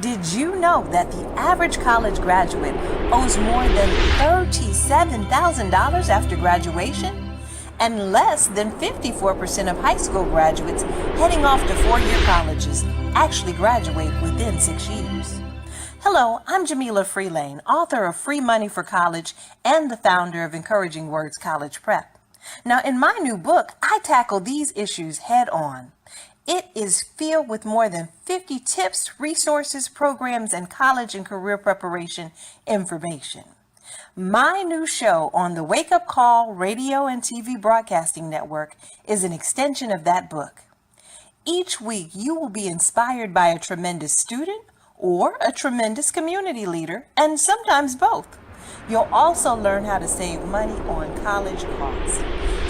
Did you know that the average college graduate owes more than $37,000 after graduation? And less than 54% of high school graduates heading off to four-year colleges actually graduate within 6 years. Hello, I'm Jamila Freelain, author of Free Money for College and the founder of Encouraging Words College Prep. Now, in my new book, I tackle these issues head on. It is filled with more than 50 tips, resources, programs, and college and career preparation information. My new show on the Wake Up Call radio and TV broadcasting network is an extension of that book. Each week, you will be inspired by a tremendous student or a tremendous community leader, and sometimes both. You'll also learn how to save money on college costs.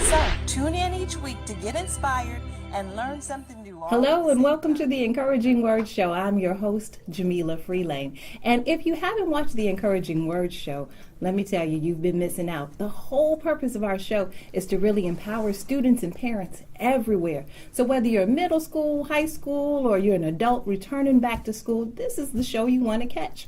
So tune in each week to get inspired and learn something new. Hello and welcome to the Encouraging Words Show. I'm your host, Jamila Freelain. And if you haven't watched the Encouraging Words Show, let me tell you, you've been missing out. The whole purpose of our show is to really empower students and parents everywhere. So whether you're middle school, high school, or you're an adult returning back to school, this is the show you want to catch.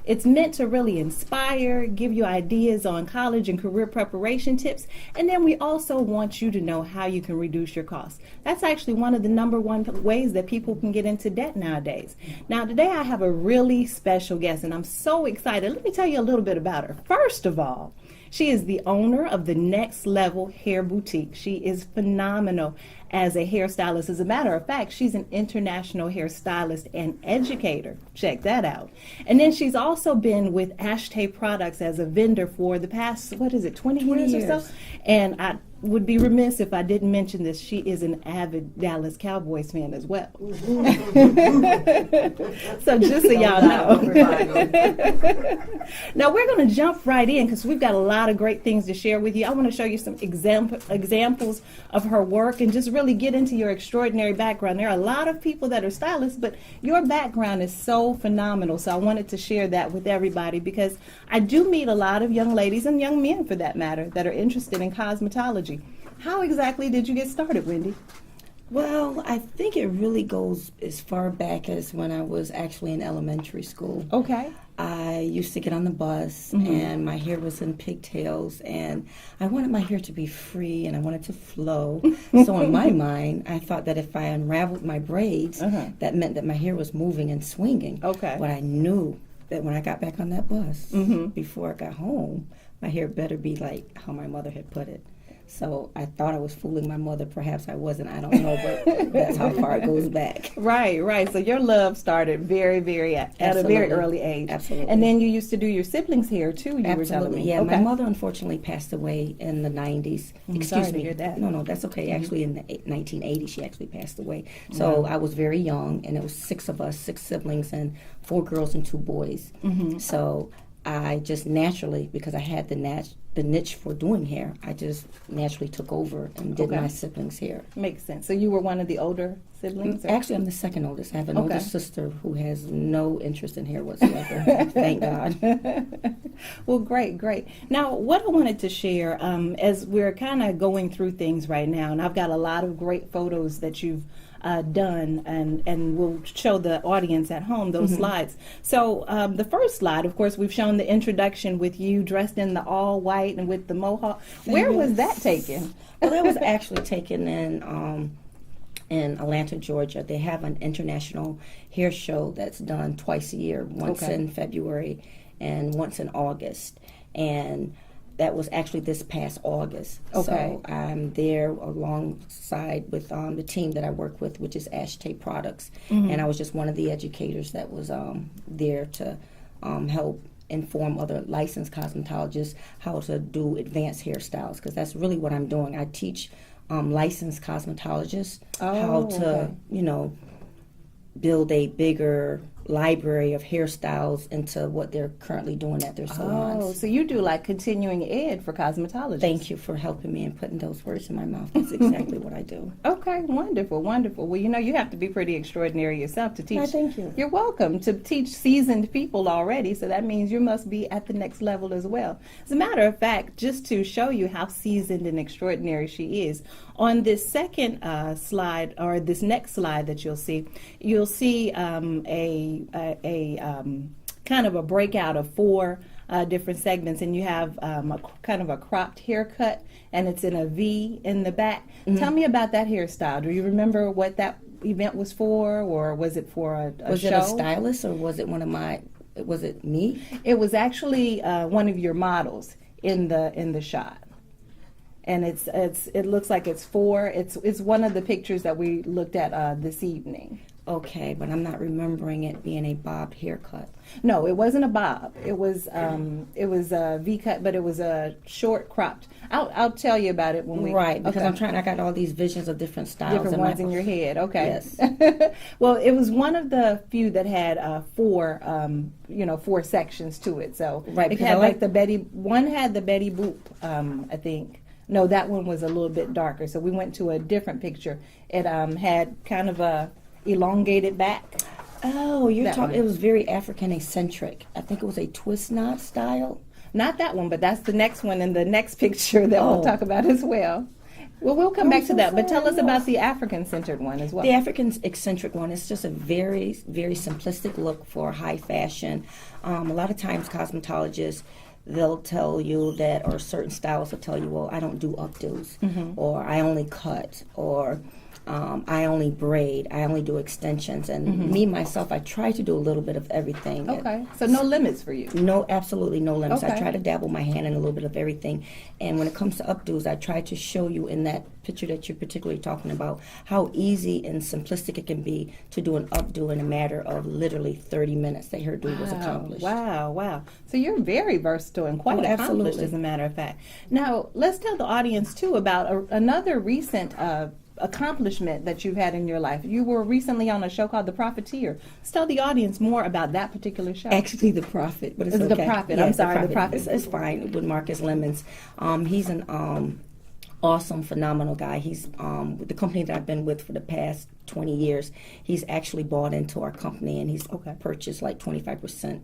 It's meant to really inspire, give you ideas on college and career preparation tips, and then we also want you to know how you can reduce your costs. That's actually one of the number one ways that people can get into debt nowadays. Now, today I have a really special guest, and I'm so excited. Let me tell you a little bit about her. First of all, she is the owner of the Nexlevel Hair Boutique. She is phenomenal as a hairstylist. As a matter of fact, she's an international hairstylist and educator. Check that out. And then she's also been with Educator products as a vendor for the past, 20 years or so? And I would be remiss if I didn't mention this. She is an avid Dallas Cowboys fan as well. So just so y'all know. Now we're going to jump right in because we've got a lot of great things to share with you. I want to show you some examples of her work and just really get into your extraordinary background. There are a lot of people that are stylists, but your background is so phenomenal. So I wanted to share that with everybody because I do meet a lot of young ladies and young men, for that matter, that are interested in cosmetology. How exactly did you get started, Wendy? Well, I think it really goes as far back as when I was actually in elementary school. Okay. I used to get on the bus and my hair was in pigtails and I wanted my hair to be free and I wanted to flow. So in my mind, I thought that if I unraveled my braids, that meant that my hair was moving and swinging. Okay. But I knew that when I got back on that bus, before I got home, my hair better be like how my mother had put it. So I thought I was fooling my mother. Perhaps I wasn't. I don't know, but that's how far it goes back. Right. So your love started very, very at a very early age. Absolutely. And then you used to do your siblings' hair too. You were telling me. Yeah. Okay. My mother unfortunately passed away in the 90s. Sorry to hear that. No, that's okay. Actually, in the 1980s, she actually passed away. So I was very young, and it was 6 of us, 6 siblings, and 4 girls and 2 boys. So I just naturally, because I had the niche for doing hair, I just naturally took over and did my siblings' hair. Makes sense. So you were one of the older siblings? Actually, I'm the second oldest. I have an older sister who has no interest in hair whatsoever. Thank God. Well, great. Now, what I wanted to share, as we're kind of going through things right now, and I've got a lot of great photos that you've done, and we'll show the audience at home those slides. So the first slide, of course, we've shown the introduction with you dressed in the all white and with the mohawk. Where was that taken? Well, that was actually taken in Atlanta, Georgia. They have an international hair show that's done twice a year, once in February and once in August. And that was actually this past August. So I'm there alongside with the team that I work with, which is Educator products. And I was just one of the educators that was there to help inform other licensed cosmetologists how to do advanced hairstyles, because that's really what I'm doing. I teach licensed cosmetologists how to, build a bigger library of hairstyles into what they're currently doing at their salons. Oh, so you do like continuing ed for cosmetologists. Thank you for helping me and putting those words in my mouth. That's exactly what I do. Okay, wonderful. Well, you have to be pretty extraordinary yourself to teach. No, thank you. You're welcome to teach seasoned people already, so that means you must be at the next level as well. As a matter of fact, just to show you how seasoned and extraordinary she is, on this second slide, or this next slide that you'll see a kind of a breakout of four different segments, and you have kind of a cropped haircut, and it's in a V in the back. Tell me about that hairstyle. Do you remember what that event was for, or was it for a was show? it a stylist, or was it was it me? It was actually one of your models in the shot. And it looks like it's four. It's one of the pictures that we looked at this evening. Okay, but I'm not remembering it being a bobbed haircut. No, it wasn't a bob. It was a V cut, but it was a short cropped. I'll tell you about it when we Right, because okay. I got all these visions of different styles. Different ones in your head. Okay. Yes. Well, it was one of the few that had four sections to it. So Right, it because had I like like- the Betty. One had the Betty Boop, I think. No, that one was a little bit darker. So we went to a different picture. It had kind of a elongated back. Oh, you're That talking. one. It was very African eccentric. I think it was a twist knot style. Not that one, but that's the next one in the next picture that we'll Oh. talk about as well. Well, we'll come I'm back to so that, but tell sorry, us no. about the African-centered one as well. The African eccentric one is just a very, very simplistic look for high fashion. A lot of times cosmetologists, they'll tell you that, or certain stylists will tell you, well, I don't do updos, or I only cut, or I only braid, I only do extensions. And me, myself, I try to do a little bit of everything. Okay, so no limits for you. No, absolutely no limits. Okay. I try to dabble my hand in a little bit of everything. And when it comes to updos, I try to show you in that picture that you're particularly talking about how easy and simplistic it can be to do an updo in a matter of literally 30 minutes. The hairdo was accomplished. Wow. So you're very versatile and quite Oh, accomplished, absolutely. as a matter of fact. Now, let's tell the audience, too, about another recent accomplishment that you've had in your life. You were recently on a show called The Profiteer. Let's tell the audience more about that particular show. Actually, The Prophet, but it's Is it okay. The Prophet? Yeah, I'm sorry, The Prophet. It's fine with Marcus Lemons. He's an awesome, phenomenal guy. He's with the company that I've been with for the past 20 years. He's actually bought into our company, and he's purchased like 25%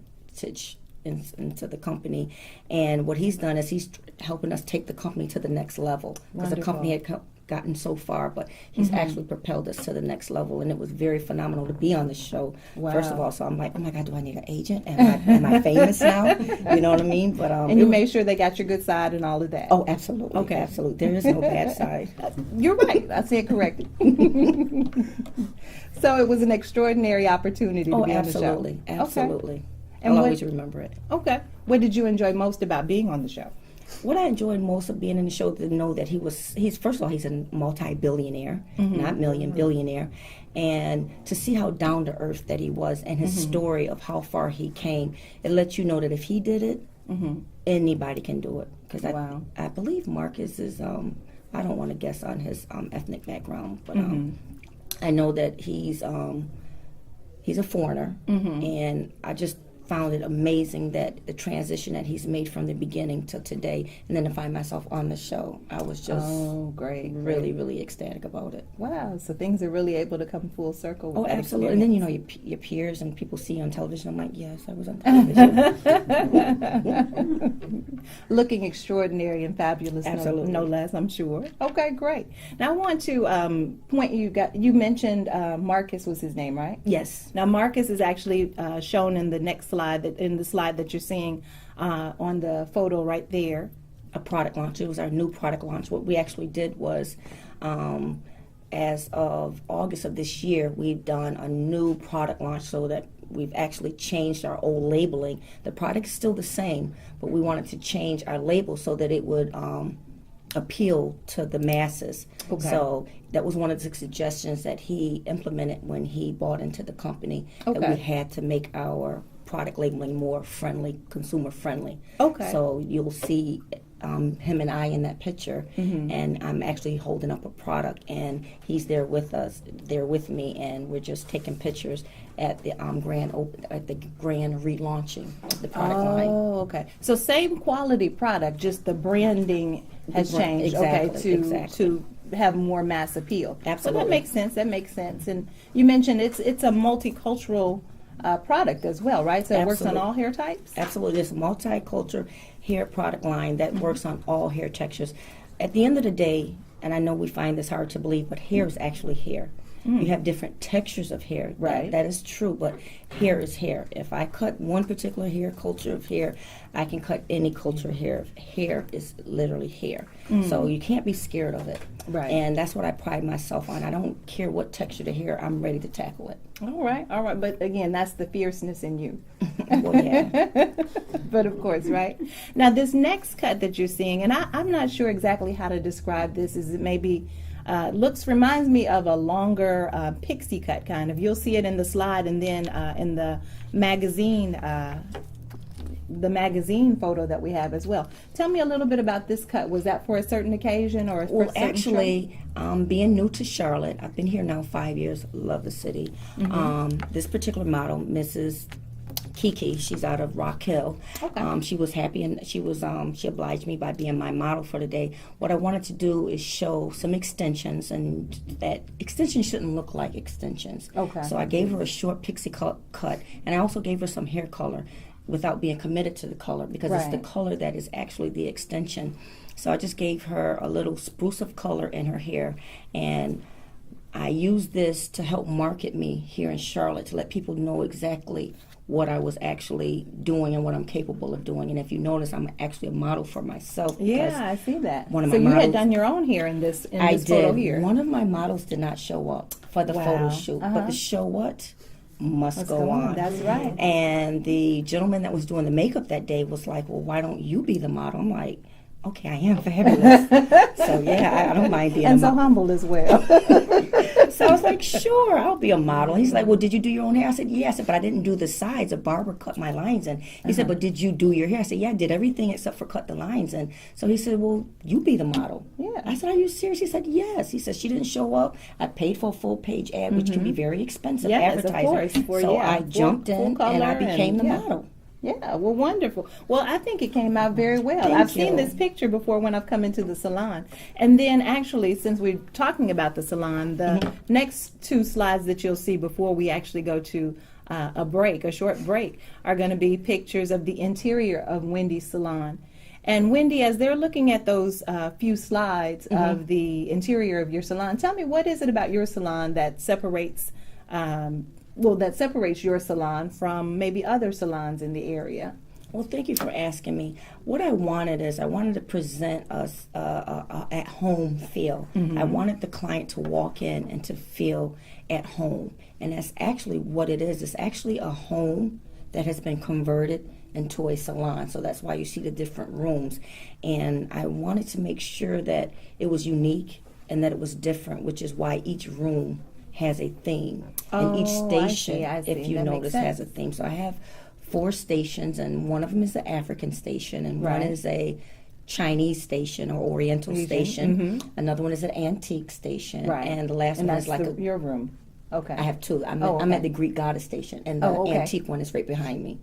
into the company. And what he's done is he's helping us take the company to the next level, because the company had gotten so far, but he's actually propelled us to the next level, and it was very phenomenal to be on the show. Wow. First of all, so I'm like, oh my God, do I need an agent? Am I famous now? You know what I mean? But and you made sure they got your good side and all of that. oh, absolutely, Okay. absolutely. There is no bad side. You're right. I said correctly. So it was an extraordinary opportunity to Oh, be on the show. absolutely, absolutely. And I'll what- always remember it. Okay. What did you enjoy most about being on the show? What I enjoyed most of being in the show to know that he's first of all, he's a multi-billionaire, not million, billionaire, and to see how down to earth that he was and his story of how far he came, it lets you know that if he did it, anybody can do it. Because Wow. I believe Marcus is, I don't want to guess on his ethnic background, but I know that he's a foreigner, and I just found it amazing that the transition that he's made from the beginning to today, and then to find myself on the show, I was just Great. really, really ecstatic about it. Wow. So things are really able to come full circle with Oh, that absolutely. And then, your peers and people see you on television. I'm like, yes, I was on television. Looking extraordinary and fabulous, Absolutely. no less, I'm sure. Okay, great. Now I want to point you mentioned Marcus was his name, right? Yes. Now Marcus is actually shown in the next slide, in the slide that you're seeing on the photo right there. A product launch. It was our new product launch. What we actually did was, as of August of this year, we've done a new product launch, so that we've actually changed our old labeling. The product is still the same, but we wanted to change our label so that it would appeal to the masses. Okay. So that was one of the suggestions that he implemented when he bought into the company, that Okay. we had to make our product labeling more friendly, consumer friendly. Okay. So you'll see him and I in that picture, and I'm actually holding up a product, and he's there with us, there with me, and we're just taking pictures at the grand relaunching of the product line. Oh, okay. So same quality product, just the branding has The brand- changed. exactly, Okay, to have more mass appeal. So Absolutely. that makes sense. That makes sense. And you mentioned it's a multicultural product as well, right? So it works on Absolutely. all hair types. Absolutely, it's a multicultural hair product line that works on all hair textures. At the end of the day, and I know we find this hard to believe, but hair is actually hair. You have different textures of hair. Right. That is true, but hair is hair. If I cut one particular hair, culture of hair, I can cut any culture of hair. Hair is literally hair. So you can't be scared of it. Right. And that's what I pride myself on. I don't care what texture the hair, I'm ready to tackle it. All right. But again, that's the fierceness in you. Well, yeah. But of course, right? Now, this next cut that you're seeing, and I'm not sure exactly how to describe this, is it maybe reminds me of a longer pixie cut kind of. You'll see it in the slide, and then in the magazine photo that we have as well. Tell me a little bit about this cut. Was that for a certain occasion or for a certain actually, being new to Charlotte, I've been here now 5 years. Love the city. This particular model, Mrs. Kiki, she's out of Rock Hill. Okay. She was happy, and she obliged me by being my model for the day. What I wanted to do is show some extensions, and that extensions shouldn't look like extensions. Okay. So I gave her a short pixie cut, and I also gave her some hair color without being committed to the color, because it's the Right. color that is actually the extension. So I just gave her a little spruce of color in her hair, and I used this to help market me here in Charlotte, to let people know exactly what I was actually doing and what I'm capable of doing. And if you notice, I'm actually a model for myself. Yeah, I see that. One of so my you models, had done your own hair in this I photo did. here. One of my models did not show up for the photo Wow. shoot, but the show what must go on. That's right. And the gentleman that was doing the makeup that day was like, well, why don't you be the model? I'm like, okay, I am fabulous. So yeah, I don't mind being And a so model. humble as well. So I was like, sure, I'll be a model. He's like, well, did you do your own hair? I said, yeah. I said, but I didn't do the sides. A barber cut my lines in. He said, but did you do your hair? I said, yeah, I did everything except for cut the lines in. So he said, well, you be the model. Yeah. I said, are you serious? He said, yes. He said, she didn't show up. I paid for a full page ad, which can be very expensive Yes, of advertising. course. So I jumped in and I became the model. Yeah, well, wonderful. Well, I think it came out very well. Thank I've seen you. this picture before when I've come into the salon. And then actually, since we're talking about the salon, the next two slides that you'll see before we actually go to a short break, are going to be pictures of the interior of Wendy's salon. And Wendy, as they're looking at those few slides of the interior of your salon, tell me, what is it about your salon that separates your salon from maybe other salons in the area? Well, thank you for asking me. What I wanted to present us a at-home feel. I wanted the client to walk in and to feel at home. And that's actually what it is. It's actually a home that has been converted into a salon. So that's why you see the different rooms. And I wanted to make sure that it was unique and that it was different, which is why each room has a theme. And each station, I see. if you That makes notice, sense. has a theme. So I have 4 stations, and one of them is the African station, and one Right. is a Chinese station or Oriental station. Another one is an antique station, Right. and the last And one that's is like your room. Okay. I have 2. I'm Oh, I'm okay. at the Greek goddess station, and the Oh, okay. antique one is right behind me.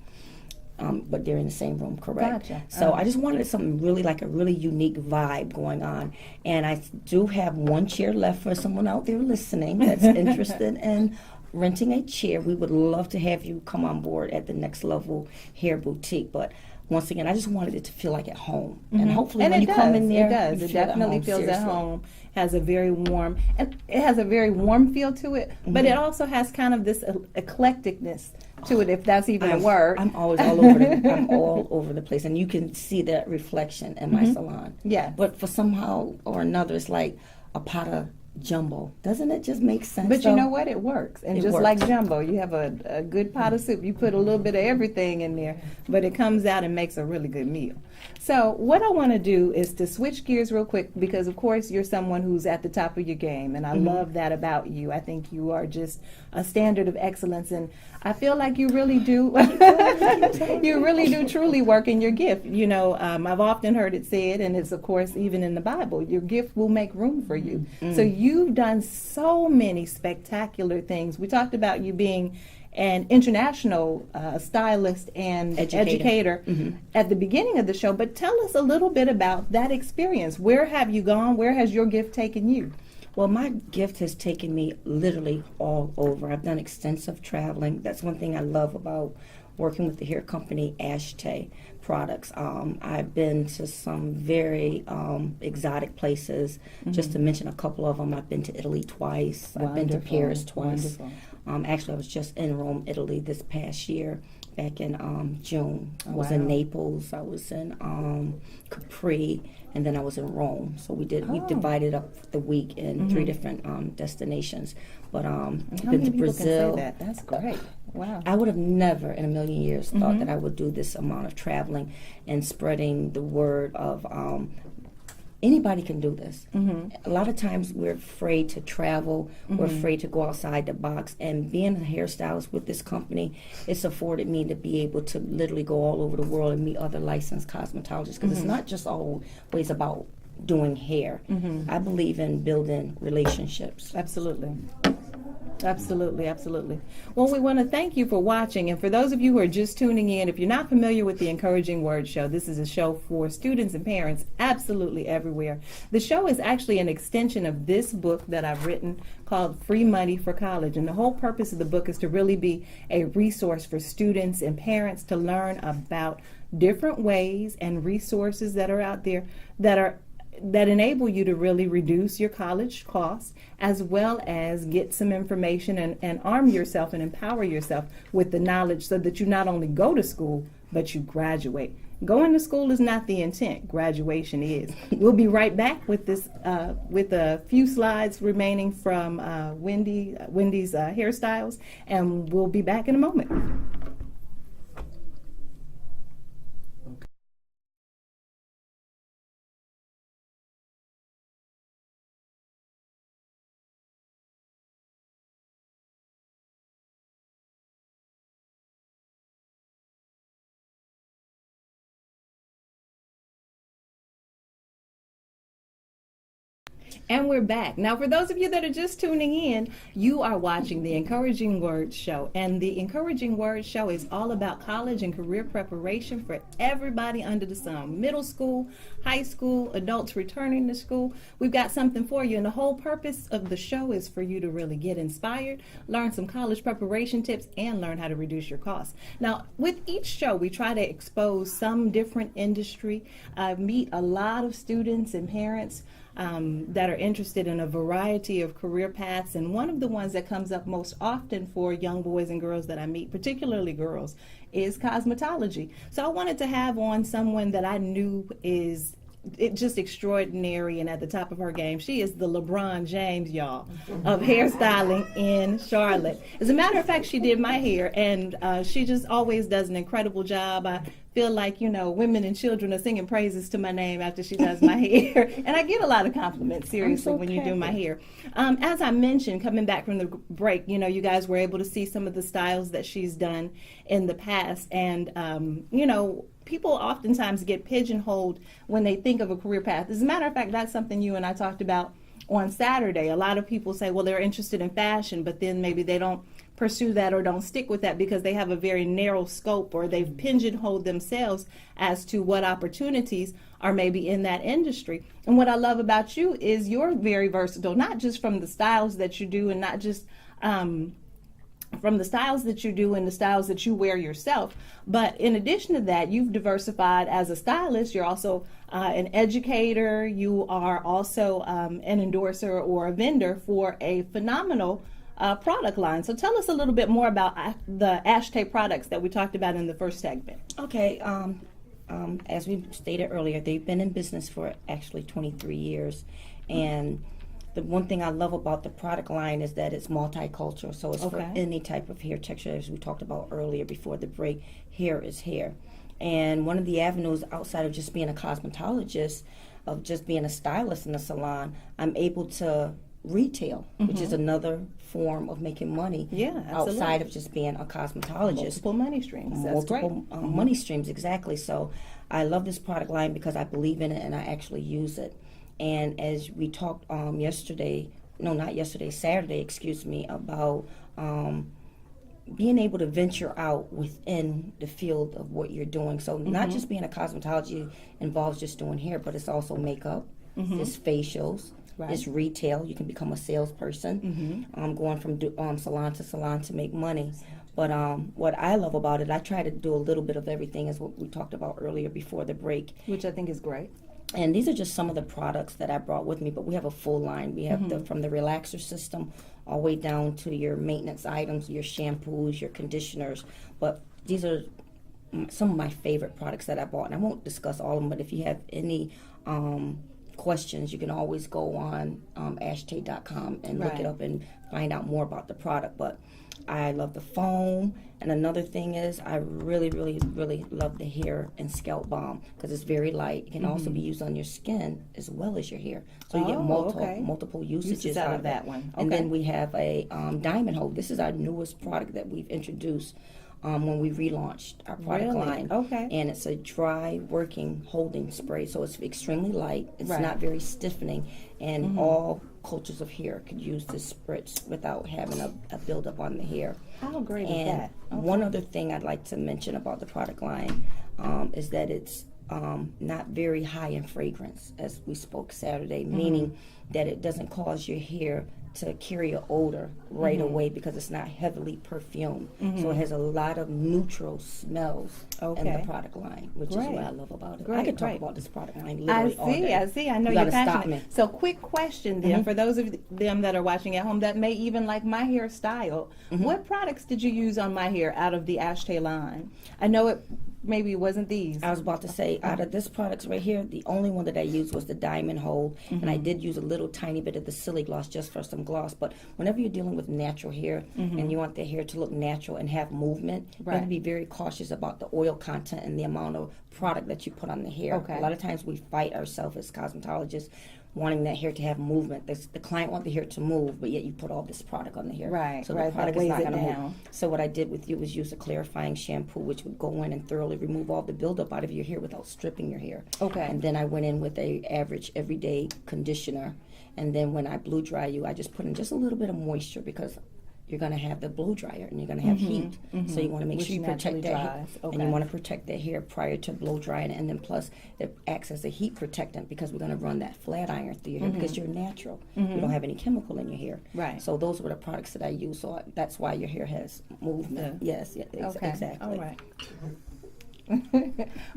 But they're in the same room, correct? Gotcha. So I just wanted something really like a really unique vibe going on. And I do have 1 chair left for someone out there listening that's interested in renting a chair. We would love to have you come on board at the Nexlevel Hair Boutique. But once again, I just wanted it to feel like at home. And hopefully when you come in there, it does. you It feel at definitely home, feels at seriously. home. Has a very warm, and it has a very warm feel to it. But it also has kind of this eclecticness to it, if that's even a word. I'm always all over I'm all over the place, and you can see that reflection in my salon. Yeah. But for somehow or another, it's like a pot of jumbo. Doesn't it just make sense? But you though? know what? It works. And It just works. like jumbo, you have a good pot of soup. You put a little bit of everything in there, but it comes out and makes a really good meal. So what I want to do is to switch gears real quick, because of course you're someone who's at the top of your game, and I love that about you. I think you are just a standard of excellence, and I feel like you really do you really do truly work in your gift. You know, I've often heard it said, and it's of course even in the Bible, your gift will make room for you. So you've done so many spectacular things. We talked about you being an international stylist and educator at the beginning of the show, but tell us a little bit about that experience. Where have you gone? Where has your gift taken you? Well, my gift has taken me literally all over. I've done extensive traveling. That's one thing I love about working with the hair company Ashtay products. I've been to some very exotic places. Just to mention a couple of them, I've been to Italy twice. I've been to Paris twice. Actually, I was just in Rome, Italy this past year, back in June. I was in Naples, I was in Capri, and then I was in Rome. So we divided up the week in three different destinations. But I've been to Brazil. Can say that? That's great. Wow. I would have never in a million years thought that I would do this amount of traveling and spreading the word of anybody can do this. A lot of times we're afraid to travel, we're afraid to go outside the box, and being a hairstylist with this company, it's afforded me to be able to literally go all over the world and meet other licensed cosmetologists, because it's not just always about doing hair. I believe in building relationships. Absolutely. Absolutely, absolutely. Well, we want to thank you for watching. And for those of you who are just tuning in, if you're not familiar with the Encouraging Word Show, this is a show for students and parents absolutely everywhere. The show is actually an extension of this book that I've written called Free Money for College. And the whole purpose of the book is to really be a resource for students and parents to learn about different ways and resources that are out there that enable you to really reduce your college costs, as well as get some information and arm yourself and empower yourself with the knowledge so that you not only go to school, but you graduate. Going to school is not the intent. Graduation is. We'll be right back with this, with a few slides remaining from Wendy's hairstyles, and we'll be back in a moment. And we're back. Now, for those of you that are just tuning in, you are watching the Encouraging Word Show. And the Encouraging Word Show is all about college and career preparation for everybody under the sun. Middle school, high school, adults returning to school. We've got something for you. And the whole purpose of the show is for you to really get inspired, learn some college preparation tips, and learn how to reduce your costs. Now, with each show, we try to expose some different industry. I meet a lot of students and parents that are interested in a variety of career paths, and one of the ones that comes up most often for young boys and girls that I meet, particularly girls, is cosmetology. So I wanted to have on someone that I knew is just extraordinary and at the top of her game. She is the LeBron James, y'all, of hairstyling in Charlotte. As a matter of fact, she did my hair, and she just always does an incredible job. I feel like, you know, women and children are singing praises to my name after she does my hair. And I get a lot of compliments, seriously, when you do my hair. As I mentioned, coming back from the break, you know, you guys were able to see some of the styles that she's done in the past. And, you know, people oftentimes get pigeonholed when they think of a career path. As a matter of fact, that's something you and I talked about on Saturday. A lot of people say, well, they're interested in fashion, but then maybe they don't pursue that or don't stick with that because they have a very narrow scope, or they've pigeonholed themselves as to what opportunities are maybe in that industry. And what I love about you is you're very versatile, not just from the styles that you do and not just from the styles that you do and the styles that you wear yourself, but in addition to that, you've diversified as a stylist. You're also an educator. You are also an endorser or a vendor for a phenomenal product line. So tell us a little bit more about the Ashtay products that we talked about in the first segment. Okay, as we stated earlier, they've been in business for actually 23 years, and the one thing I love about the product line is that it's multicultural, so it's for any type of hair texture. As we talked about earlier before the break, hair is hair. And one of the avenues outside of just being a cosmetologist, of just being a stylist in a salon, I'm able to retail, which is another form of making money outside of just being a cosmetologist. Multiple money streams. That's multiple money streams, exactly. So I love this product line because I believe in it and I actually use it. And as we talked Saturday, about being able to venture out within the field of what you're doing. So not just being a cosmetology involves just doing hair, but it's also makeup, it's facials, Right. It's retail. You can become a salesperson, going from salon to salon to make money. But what I love about it, I try to do a little bit of everything, is what we talked about earlier before the break. Which I think is great. And these are just some of the products that I brought with me, but we have a full line. We have from the relaxer system all the way down to your maintenance items, your shampoos, your conditioners. But these are some of my favorite products that I bought. And I won't discuss all of them, but if you have any questions, you can always go on ashtay.com and look it up and find out more about the product. But I love the foam, and another thing is I really, really, really love the hair and scalp balm because it's very light. It can also be used on your skin as well as your hair, so you get multiple usages out of that one. And then we have a diamond hold. This is our newest product that we've introduced when we relaunched our product line. And it's a dry working holding spray, so it's extremely light. It's not very stiffening, and all cultures of hair could use this spritz without having a buildup on the hair. How great is that? One other thing I'd like to mention about the product line is that it's not very high in fragrance, as we spoke Saturday, meaning that it doesn't cause your hair to carry an odor right away because it's not heavily perfumed. So it has a lot of neutral smells in the product line, which is what I love about it. I could talk about this product line literally all day. I see. I know you're passionate. So quick question then, for those of them that are watching at home that may even like my hairstyle, what products did you use on my hair out of the Ashtay line? I know it maybe wasn't these. I was about to say, out of this products right here, the only one that I used was the diamond hold, and I did use a little tiny bit of the silly gloss just for some gloss. But whenever you're dealing with natural hair and you want the hair to look natural and have movement, you have to be very cautious about the oil content and the amount of product that you put on the hair. A lot of times we fight ourselves as cosmetologists wanting that hair to have movement. The client wants the hair to move, but yet you put all this product on the hair. So the product is not going to move. So what I did with you was use a clarifying shampoo, which would go in and thoroughly remove all the buildup out of your hair without stripping your hair. And then I went in with a average everyday conditioner. And then when I blow dry you, I just put in just a little bit of moisture because you're going to have the blow dryer and you're going to have heat. So you want to make sure you protect that hair. And you want to protect the hair prior to blow drying. And then plus it acts as a heat protectant because we're going to run that flat iron through your hair because you're natural. You don't have any chemical in your hair. So those were the products that I use. So that's why your hair has movement. Yes, exactly. All right.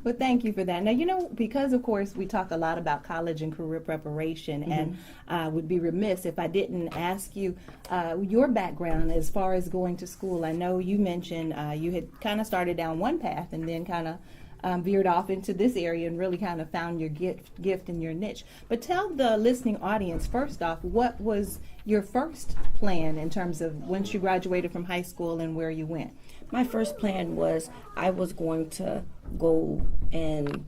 Well, thank you for that. Now, because of course we talk a lot about college and career preparation, and I would be remiss if I didn't ask you your background as far as going to school. I know you mentioned you had kind of started down one path and then kind of veered off into this area and really kind of found your gift and your niche. But tell the listening audience, first off, what was your first plan in terms of once you graduated from high school and where you went? My first plan was I was going to go and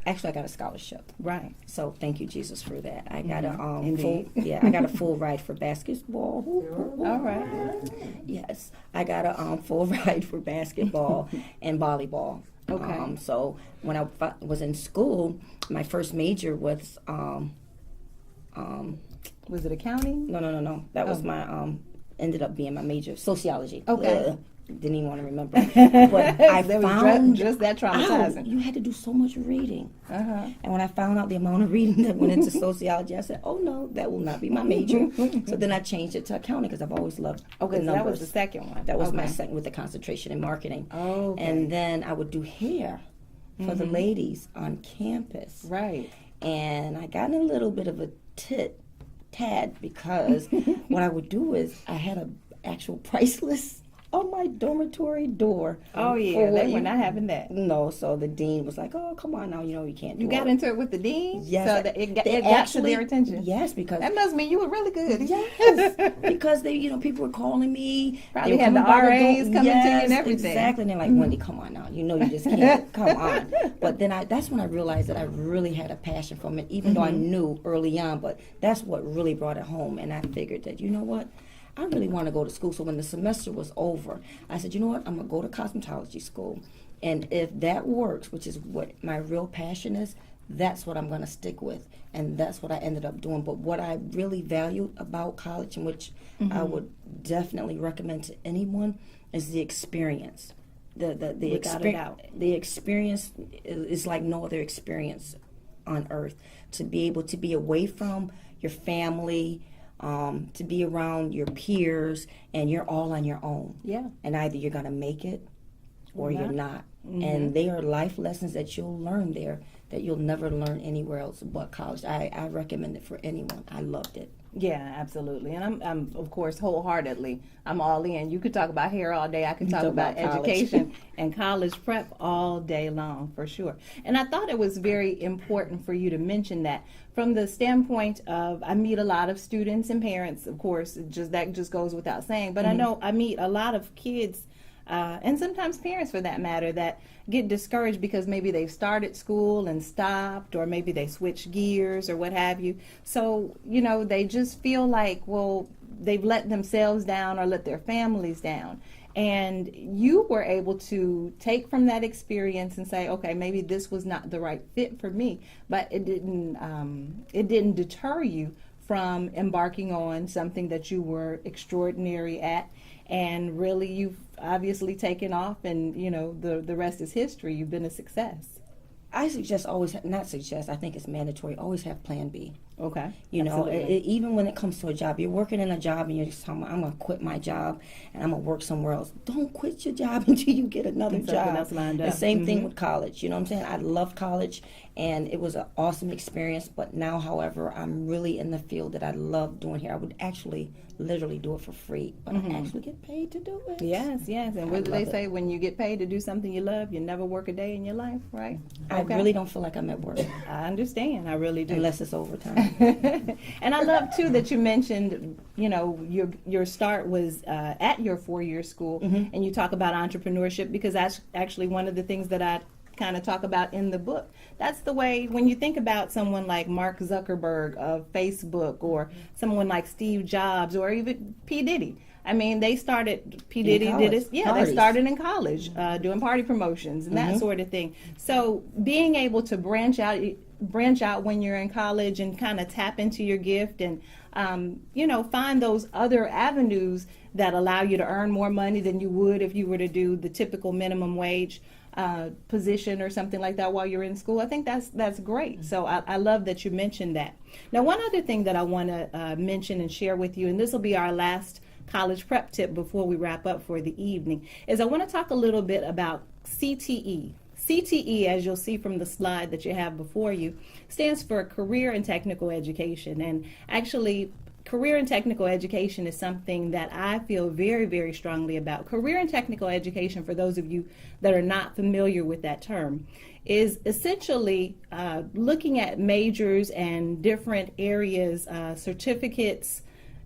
actually I got a scholarship. So thank you, Jesus, for that. I got I got a full ride for basketball. All right. Yes, I got a full ride for basketball and volleyball. So when I was in school, my first major was was it accounting? No. That was my ended up being my major, sociology. Didn't even want to remember. But I found just that traumatizing. You had to do so much reading. And when I found out the amount of reading that went into sociology, I said, oh no, that will not be my major. So then I changed it to accounting because I've always loved the numbers. That was the second one. That was my second with the concentration in marketing. And then I would do hair for the ladies on campus. And I got in a little bit of a tad because what I would do is I had an actual price list on my dormitory door. They were not having that. No, so the dean was like, oh, come on now, you can't do it. You got into it with the dean? Yes. So that it got to their attention? Yes, because... That must mean you were really good. Yes, because they, people were calling me. Probably had the RAs coming to you and everything. Exactly, and they're like, Wendy, come on now, you just can't, come on. But then that's when I realized that I really had a passion for it, even though I knew early on, but that's what really brought it home, and I figured that, you know what? I really want to go to school. So when the semester was over, I said, you know what, I'm going to go to cosmetology school. And if that works, which is what my real passion is, that's what I'm going to stick with. And that's what I ended up doing. But what I really value about college, and which I would definitely recommend to anyone, is the experience. The experience is like no other experience on earth. To be able to be away from your family, to be around your peers, and you're all on your own. Yeah. And either you're going to make it or you're not. Mm-hmm. And they are life lessons that you'll learn there that you'll never learn anywhere else but college. I recommend it for anyone. I loved it. Yeah, absolutely. And I'm of course, wholeheartedly, I'm all in. You could talk about hair all day. I can talk about education and college prep all day long, for sure. And I thought it was very important for you to mention that from the standpoint of, I meet a lot of students and parents, of course, that just goes without saying. But I know I meet a lot of kids and sometimes parents, for that matter, that get discouraged because maybe they've started school and stopped, or maybe they switched gears or what have you. So, they just feel like, well, they've let themselves down or let their families down. And you were able to take from that experience and say, okay, maybe this was not the right fit for me, but it didn't deter you from embarking on something that you were extraordinary at. And really, you've obviously taken off, and the rest is history. You've been a success. I think it's mandatory, always have plan B. Okay. Even when it comes to a job, you're working in a job and you're just talking about, I'm going to quit my job and I'm going to work somewhere else. Don't quit your job until you get another job. Else lined up. The same thing with college. You know what I'm saying? I loved college and it was an awesome experience. But now, however, I'm really in the field that I love doing here. I would actually literally do it for free, but I actually get paid to do it. Yes. And what do they say? When you get paid to do something you love, you never work a day in your life, right? I really don't feel like I'm at work. I understand. I really do. Unless it's overtime. And I love too that you mentioned, your start was at your 4-year school, and you talk about entrepreneurship, because that's actually one of the things that I kind of talk about in the book. That's the way, when you think about someone like Mark Zuckerberg of Facebook, or someone like Steve Jobs, or even P. Diddy. I mean, they started, P. Diddy did it. Yeah, they started in college, doing party promotions and that sort of thing. So being able to branch out when you're in college and kind of tap into your gift and, find those other avenues that allow you to earn more money than you would if you were to do the typical minimum wage position or something like that while you're in school. I think that's great. So I love that you mentioned that. Now, one other thing that I want to mention and share with you, and this will be our last college prep tip before we wrap up for the evening, is I want to talk a little bit about CTE. CTE, as you'll see from the slide that you have before you, stands for Career and Technical Education. And actually, career and technical education is something that I feel very, very strongly about. Career and technical education, for those of you that are not familiar with that term, is essentially looking at majors and different areas, certificates,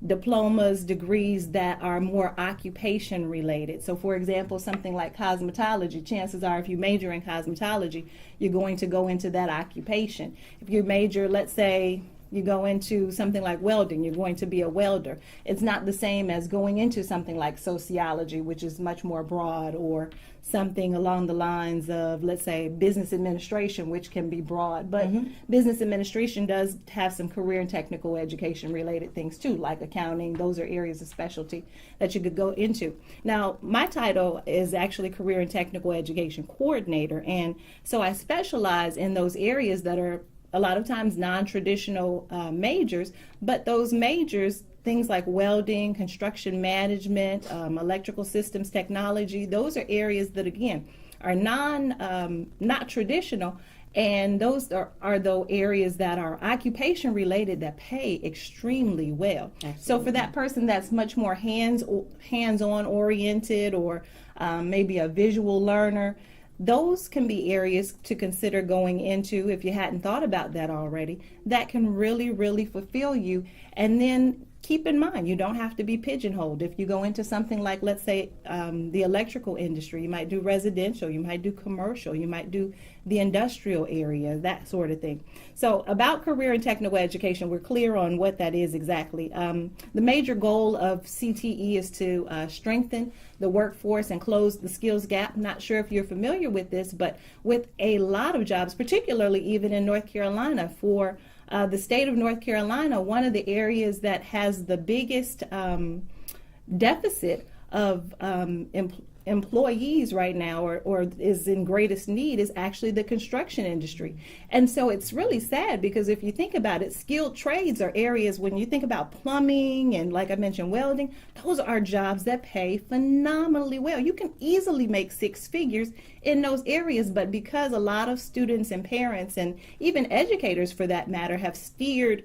diplomas, degrees that are more occupation related. So for example, something like cosmetology, chances are if you major in cosmetology, you're going to go into that occupation. If you major, let's say, you go into something like welding, you're going to be a welder. It's not the same as going into something like sociology, which is much more broad, or something along the lines of, let's say, business administration, which can be broad. But business administration does have some career and technical education related things too, like accounting. Those are areas of specialty that you could go into. Now, my title is actually Career and Technical Education Coordinator, and so I specialize in those areas that are a lot of times non-traditional majors, but those majors, things like welding, construction management, electrical systems technology, those are areas that, again, are not traditional, and those are those areas that are occupation related that pay extremely well. Absolutely. So for that person that's much more hands-on oriented, or maybe a visual learner, those can be areas to consider going into, if you hadn't thought about that already, that can really, really fulfill you. And then keep in mind, you don't have to be pigeonholed. If you go into something like, let's say, the electrical industry, you might do residential, you might do commercial, you might do the industrial area, that sort of thing. So about career and technical education, we're clear on what that is exactly. The major goal of CTE is to strengthen the workforce and close the skills gap. Not sure if you're familiar with this, but with a lot of jobs, particularly even in North Carolina, for the state of North Carolina, one of the areas that has the biggest deficit of employees right now or is in greatest need is actually the construction industry. And so it's really sad because if you think about it, skilled trades are areas when you think about plumbing and, like I mentioned, welding, those are jobs that pay phenomenally well. You can easily make six figures in those areas, but because a lot of students and parents and even educators for that matter have steered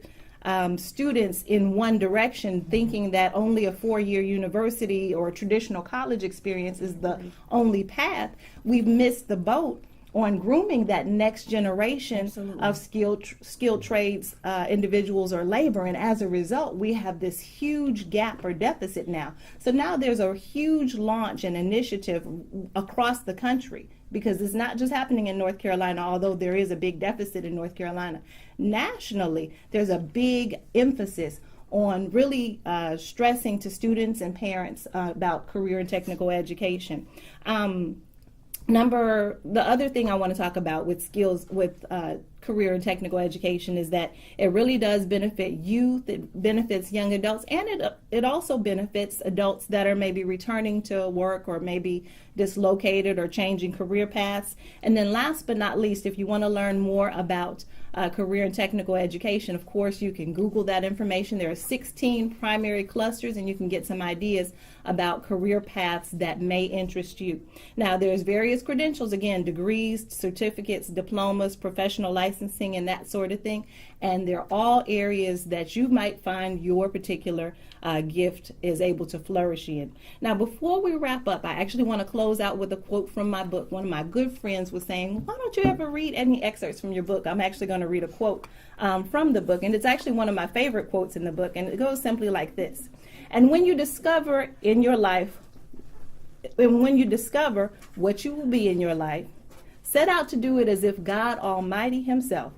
students in one direction, thinking that only a 4-year university or traditional college experience is the only path, we've missed the boat on grooming that next generation of skilled trades individuals or labor. And as a result, we have this huge gap or deficit now. So now there's a huge launch and initiative across the country, because it's not just happening in North Carolina, although there is a big deficit in North Carolina. Nationally, there's a big emphasis on really stressing to students and parents about career and technical education. The other thing I want to talk about with career and technical education is that it really does benefit youth, it benefits young adults, and it also benefits adults that are maybe returning to work or maybe dislocated or changing career paths. And then last but not least, if you want to learn more about career and technical education, of course, you can Google that information. There are 16 primary clusters, and you can get some ideas about career paths that may interest you. Now, there's various credentials, again, degrees, certificates, diplomas, professional licensing, and that sort of thing. And they're all areas that you might find your particular gift is able to flourish in. Now, before we wrap up, I actually want to close out with a quote from my book. One of my good friends was saying, why don't you ever read any excerpts from your book? I'm actually going to read a quote from the book, and it's actually one of my favorite quotes in the book, and it goes simply like this. And when you discover what you will be in your life, set out to do it as if God Almighty Himself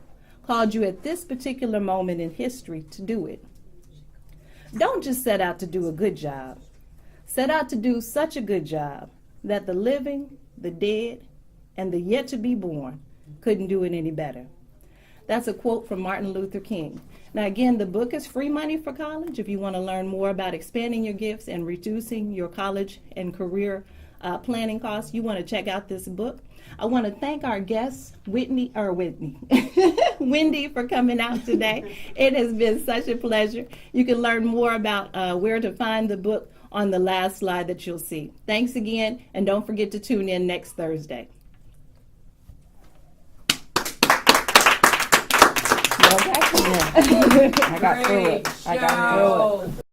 called you at this particular moment in history to do it. Don't just set out to do a good job. Set out to do such a good job that the living, the dead, and the yet to be born couldn't do it any better. That's a quote from Martin Luther King. Now, again, the book is free money for college. If you want to learn more about expanding your gifts and reducing your college and career planning costs, you want to check out this book. I want to thank our guest, Wendy, for coming out today. It has been such a pleasure. You can learn more about where to find the book on the last slide that you'll see. Thanks again, and don't forget to tune in next Thursday. I got through it.